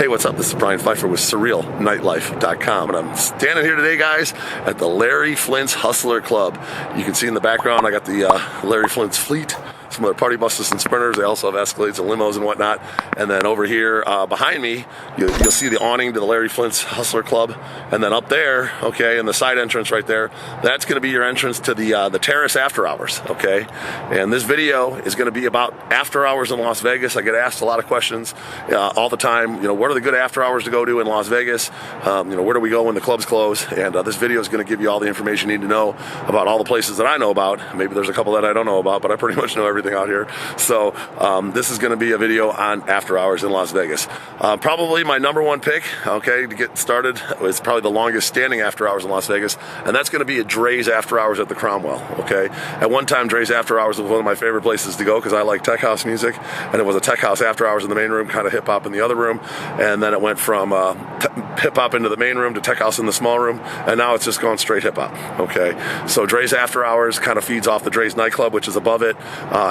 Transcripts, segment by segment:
Hey, what's up? This is Brian Pfeiffer with Surreal, Nightlife.com, and I'm standing here today, guys, at the Larry Flint's Hustler Club. You can see in the background, I got the Larry Flint's fleet, some of their party buses and sprinters. They also have Escalades and limos and whatnot. And then over here behind me, you'll see the awning to the Larry Flint's Hustler Club. And then up there, okay, in the side entrance right there, that's going to be your entrance to the Terrace After Hours, okay? And this video is going to be about after hours in Las Vegas. I get asked a lot of questions all the time. You know, what are the good after hours to go to in Las Vegas? You know, where do we go when the clubs close? And this video is going to give you all the information you need to know about all the places that I know about. Maybe there's a couple that I don't know about, but I pretty much know everything out here. So this is going to be a video on after hours in Las Vegas. Probably my number one pick, okay, to get started is probably the longest standing after hours in Las Vegas, and that's going to be at Drai's After Hours at the Cromwell, okay? At one time, Drai's After Hours was one of my favorite places to go because I like tech house music, and it was a tech house after hours in the main room, kind of hip hop in the other room, and then it went from hip hop into the main room to tech house in the small room, and now it's just gone straight hip hop, okay? So Drai's After Hours kind of feeds off the Drai's Nightclub, which is above it,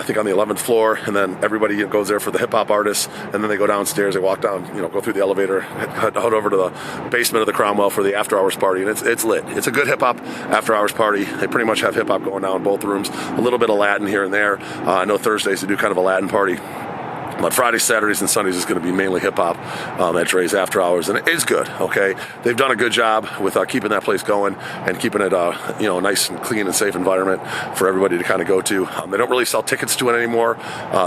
I think on the 11th floor, and then everybody goes there for the hip hop artists, and then they go downstairs, they walk down, you know, go through the elevator, head over to the basement of the Cromwell for the after hours party, and it's lit. It's a good hip hop after hours party. They pretty much have hip hop going down in both rooms, a little bit of Latin here and there. I know Thursdays they do kind of a Latin party. But Fridays, Saturdays, and Sundays is going to be mainly hip-hop at Drai's After Hours, and it is good, okay? They've done a good job with keeping that place going and keeping it, you know, a nice and clean and safe environment for everybody to kind of go to. They don't really sell tickets to it anymore.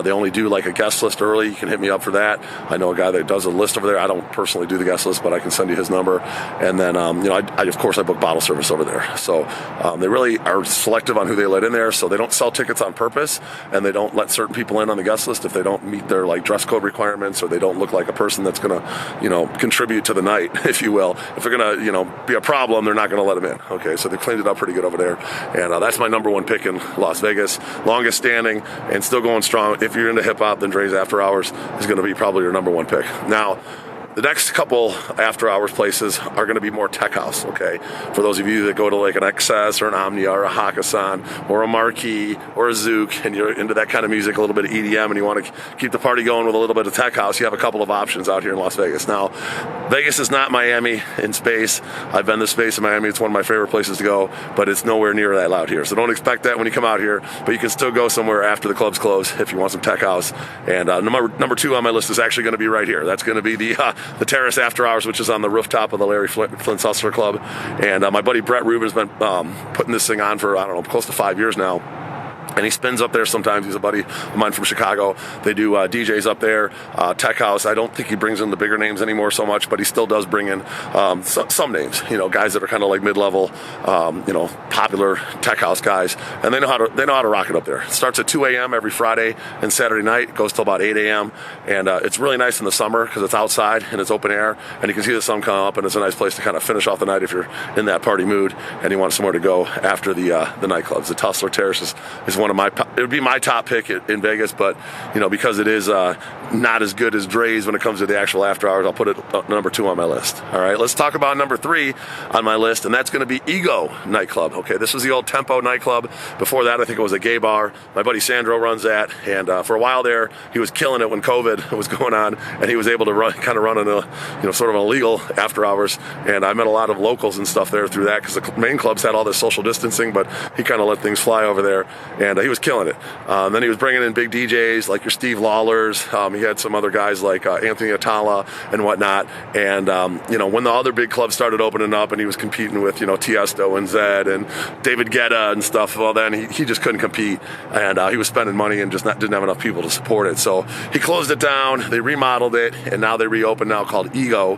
They only do like a guest list early. You can hit me up for that. I know a guy that does a list over there. I don't personally do the guest list, but I can send you his number. And then, you know, I of course, I book bottle service over there. So they really are selective on who they let in there, so they don't sell tickets on purpose, and they don't let certain people in on the guest list if they don't meet their like dress code requirements, or they don't look like a person that's going to, you know, contribute to the night, if you will. If they're going to, you know, be a problem, they're not going to let them in. Okay, so they cleaned it up pretty good over there, and that's my number one pick in Las Vegas, longest standing and still going strong. If you're into hip hop, then Drai's After Hours is going to be probably your number one pick. Now, the next couple after hours places are going to be more tech house, okay? For those of you that go to like an XS or an Omnia or a Hakkasan or a Marquee or a Zouk, and you're into that kind of music, a little bit of EDM, and you want to keep the party going with a little bit of tech house, you have a couple of options out here in Las Vegas. Now, Vegas is not Miami in space. I've been to space in Miami. It's one of my favorite places to go, but it's nowhere near that loud here. So don't expect that when you come out here, but you can still go somewhere after the clubs close if you want some tech house. And number two on my list is actually going to be right here. That's going to be the Terrace After Hours, which is on the rooftop of the Larry Flint's Hustler Club. And my buddy Brett Rubin's been putting this thing on for, I don't know, close to 5 years now. And he spins up there sometimes. He's a buddy of mine from Chicago. They do DJs up there, tech house. I don't think he brings in the bigger names anymore so much, but he still does bring in some names, you know, guys that are kind of like mid-level, you know, popular tech house guys, and they know how to rock it up there. It starts at 2 a.m. every Friday and Saturday night. It goes till about 8 a.m. and it's really nice in the summer because it's outside and it's open air, and you can see the sun come up, and it's a nice place to kind of finish off the night if you're in that party mood and you want somewhere to go after the nightclubs. The Hustler Terrace is one of my, it would be my top pick in Vegas, but you know, because it is not as good as Drai's when it comes to the actual after hours, I'll put it number 2 on my list. All right, let's talk about number 3 on my list, and that's going to be Ego Nightclub. Okay, this was the old Tempo nightclub. Before that, I think it was a gay bar. My buddy Sandro runs that, and for a while there, he was killing it when COVID was going on, and he was able to kind of run in a, you know, sort of an illegal after hours. And I met a lot of locals and stuff there through that because the main clubs had all this social distancing, but he kind of let things fly over there, and he was killing it. Then he was bringing in big DJs like your Steve Lawlers. He had some other guys like Anthony Atala and whatnot. And you know, when the other big clubs started opening up, and he was competing with, you know, Tiesto and Zed and David Guetta and stuff, well, then he just couldn't compete, and he was spending money and just didn't have enough people to support it. So he closed it down. They remodeled it, and now they reopened now called Ego.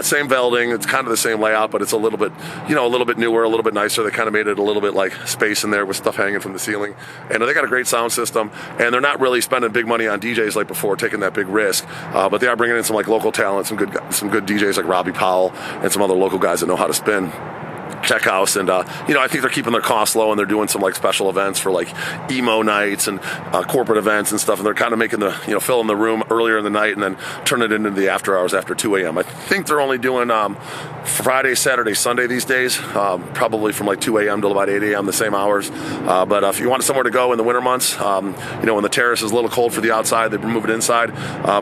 Same building. It's kind of the same layout, but it's a little bit, you know, a little bit newer, a little bit nicer. They kind of made it a little bit like space in there with stuff hanging from the ceiling, and they got a great sound system, and they're not really spending big money on DJs like before, taking that big risk, but they are bringing in some like local talent, some good DJs like Robbie Powell and some other local guys that know how to spin. check house, and you know, I think they're keeping their costs low, and they're doing some like special events for like emo nights and corporate events and stuff, and they're kind of making the, you know, filling the room earlier in the night and then turn it into the after hours after 2 a.m. I think they're only doing Friday, Saturday, Sunday these days, probably from like 2 a.m. till about 8 a.m. the same hours. But if you want somewhere to go in the winter months, you know, when the terrace is a little cold for the outside, they move it inside.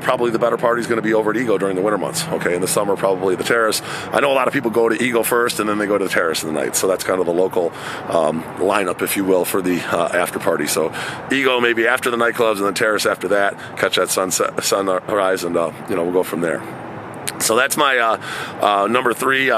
Probably the better party is going to be over at Eagle during the winter months. Okay, in the summer probably the terrace. I know a lot of people go to Eagle first and then they go to the terrace in the night. So that's kind of the local lineup, if you will, for the after party. So Eagle maybe after the nightclubs, and then terrace after that. Catch that sunrise, and you know, we'll go from there. So that's my number 3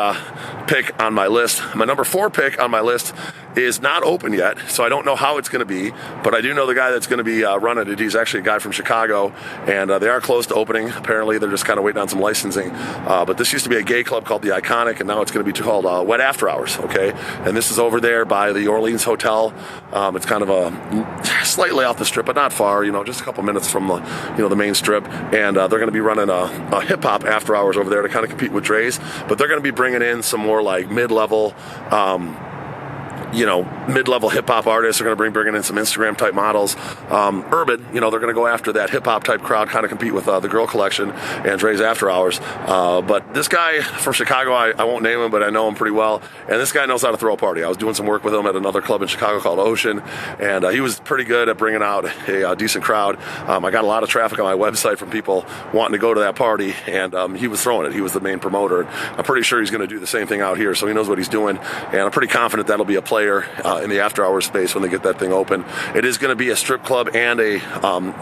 pick on my list. My number 4 pick on my list is not open yet, so I don't know how it's going to be, but I do know the guy that's going to be running it. He's actually a guy from Chicago, and they are close to opening. Apparently, they're just kind of waiting on some licensing. But this used to be a gay club called The Iconic, and now it's going to be called Wet After Hours, okay? And this is over there by the Orleans Hotel. It's kind of a slightly off the strip, but not far, you know, just a couple minutes from the, you know, the main strip. And they're going to be running a hip-hop after hours over there to kind of compete with Drai's, but they're going to be bringing in some more like mid-level you know, mid-level hip-hop artists. Are going to bringing in some Instagram-type models. Urban, you know, they're going to go after that hip-hop-type crowd, kind of compete with the Girl Collection and Dre's After Hours. But this guy from Chicago, I won't name him, but I know him pretty well. And this guy knows how to throw a party. I was doing some work with him at another club in Chicago called Ocean, and he was pretty good at bringing out a decent crowd. I got a lot of traffic on my website from people wanting to go to that party, and he was throwing it. He was the main promoter. I'm pretty sure he's going to do the same thing out here, so he knows what he's doing, and I'm pretty confident that'll be a player in the after hours space when they get that thing open. It is going to be a strip club and a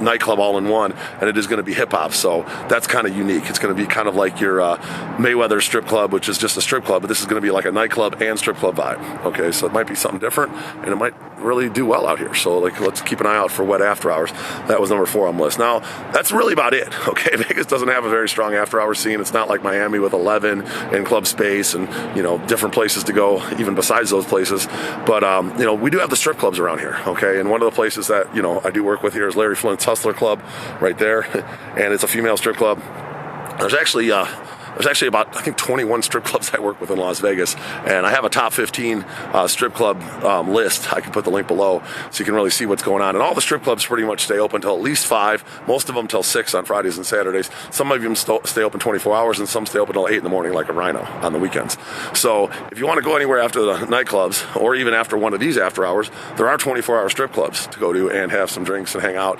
nightclub all in one, and it is going to be hip hop, so that's kind of unique. It's going to be kind of like your Mayweather strip club, which is just a strip club, but this is going to be like a nightclub and strip club vibe. Okay, so it might be something different, and it might really do well out here. So like, let's keep an eye out for Wet After Hours. That was number 4 on the list. Now, that's really about it. Okay, Vegas doesn't have a very strong after hours scene. It's not like Miami with 11 and club space and, you know, different places to go even besides those places. But you know, we do have the strip clubs around here. Okay, and one of the places that, you know, I do work with here is Larry Flint's Hustler Club, right there, and it's a female strip club. There's actually about, I think, 21 strip clubs I work with in Las Vegas, and I have a top 15 strip club list. I can put the link below so you can really see what's going on. And all the strip clubs pretty much stay open until at least 5, most of them till 6 on Fridays and Saturdays. Some of them stay open 24 hours, and some stay open till 8 in the morning like a Rhino on the weekends. So if you want to go anywhere after the nightclubs, or even after one of these after hours, there are 24-hour strip clubs to go to and have some drinks and hang out.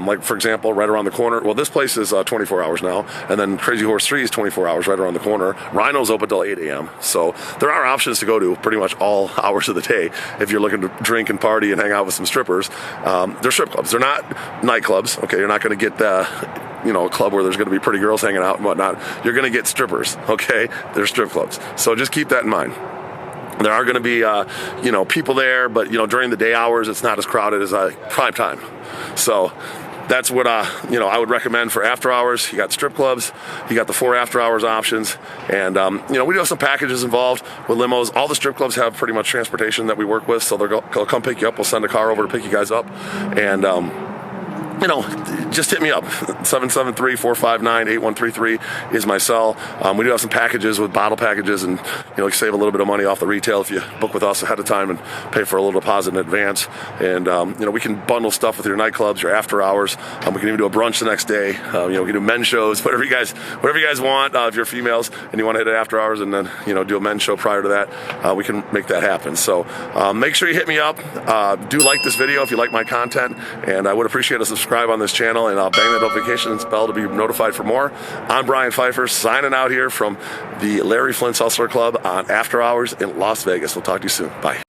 Like, for example, right around the corner, well, this place is 24 hours now, and then Crazy Horse 3 is 24 hours right around the corner. Rhino's open till 8 a.m. So there are options to go to pretty much all hours of the day if you're looking to drink and party and hang out with some strippers. They're strip clubs. They're not nightclubs. Okay, you're not going to get you know, a club where there's going to be pretty girls hanging out and whatnot. You're going to get strippers. Okay, they're strip clubs. So just keep that in mind. There are going to be, you know, people there, but, you know, during the day hours, it's not as crowded as prime time. So that's what, you know, I would recommend for after hours. You got strip clubs, you got the 4 after hours options, and, you know, we do have some packages involved with limos. All the strip clubs have pretty much transportation that we work with, so they'll come pick you up. We'll send a car over to pick you guys up, and, you know, just hit me up. 773-459-8133 is my cell. We do have some packages with bottle packages, and, you know, you save a little bit of money off the retail if you book with us ahead of time and pay for a little deposit in advance. And, you know, we can bundle stuff with your nightclubs, your after hours. We can even do a brunch the next day. You know, we can do men's shows, whatever you guys want. If you're females and you want to hit it after hours and then, you know, do a men's show prior to that, we can make that happen. So make sure you hit me up. Do like this video if you like my content, and I would appreciate a subscribe on this channel, and I'll bang that notification bell to be notified for more. I'm Brian Pfeiffer, signing out here from the Larry Flint's Hustler Club on After Hours in Las Vegas. We'll talk to you soon. Bye.